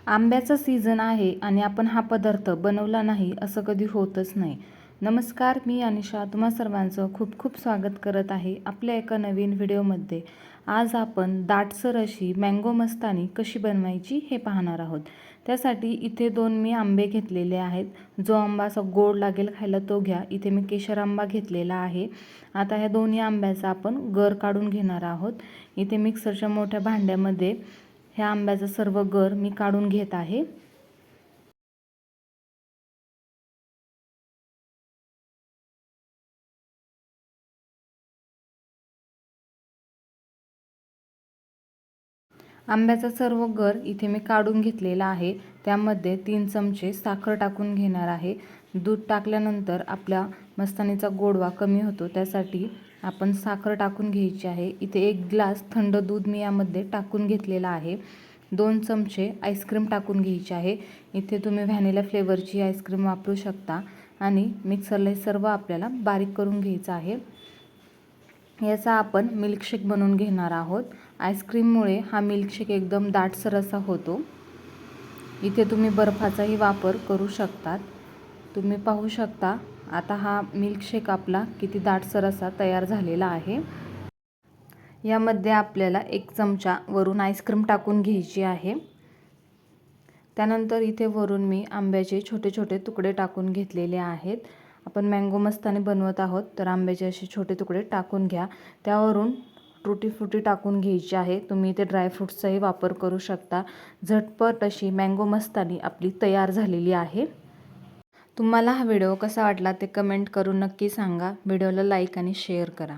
आंब्याचा सीझन आहे आणि आपण हा पदार्थ बनवला नाही असं कधी होतच नाही. नमस्कार, मी अनिशा तुम्हा सर्वांचं खूप खूप स्वागत करत आहे आपल्या एका नवीन व्हिडिओमध्ये. आज आपण दाटसर अशी मँगो मस्तानी कशी बनवायची हे पाहणार आहोत. त्यासाठी इथे 2 मी आंबे घेतलेले आहेत. जो आंबा असा गोड लागेल खायला तो घ्या. इथे मी केशर आंबा घेतलेला आहे. आता ह्या दोन्ही आंब्याचा आपण गर काढून घेणार आहोत. इथे मिक्सरच्या मोठ्या भांड्यामध्ये ह्या आंब्याचा सर्व गर मी काढून घेत आहे. आंब्याचा सर्व गर इथे मी काढून घेतलेला आहे. त्यामध्ये 3 चमचे साखर टाकून घेणार आहे. दूध टाकल्यानंतर आपल्या मस्तानीचा गोडवा कमी होतो, त्यासाठी आपण साखर टाकून घ्यायची आहे. इथे 1 ग्लास थंड दूध मी यामध्ये टाकून घेतलेला आहे. 2 चमचे आईस्क्रीम टाकून घ्यायची आहे. इथे तुम्ही व्हॅनिला फ्लेवरची आईस्क्रीम वापरू शकता आणि मिक्सरला हे सर्व आपल्याला बारीक करून घ्यायचं आहे. याचा आपण मिल्कशेक बनवून घेणार आहोत. आईस्क्रीममुळे हा मिल्कशेक एकदम दाटसर असा होतो. इथे तुम्ही बर्फाचाही वापर करू शकतात. तुम्ही पाहू शकता आता हा मिल्कशेक आपला किती दाटसर असा तयार झालेला आहे. यामध्ये आपल्याला 1 चमचा वरून आईस्क्रीम टाकून घ्यायची आहे. त्यानंतर इथे वरून मी आंब्याचे छोटे छोटे तुकडे टाकून घेतलेले आहेत. आपण मँगो मस्तानी बनवत आहोत, तर आंब्याचे असे छोटे तुकडे टाकून घ्या. त्यावरून टुटी फ्रुटी टाकून घ्यायची आहे. तुम्ही इथे ड्रायफ्रूट्सचाही वापर करू शकता. झटपट अशी मँगो मस्तानी आपली तयार झालेली आहे. तुम्हाला हा व्हिडिओ कसा वाटला ते कमेंट करून नक्की सांगा. व्हिडिओला लाईक आणि शेअर करा.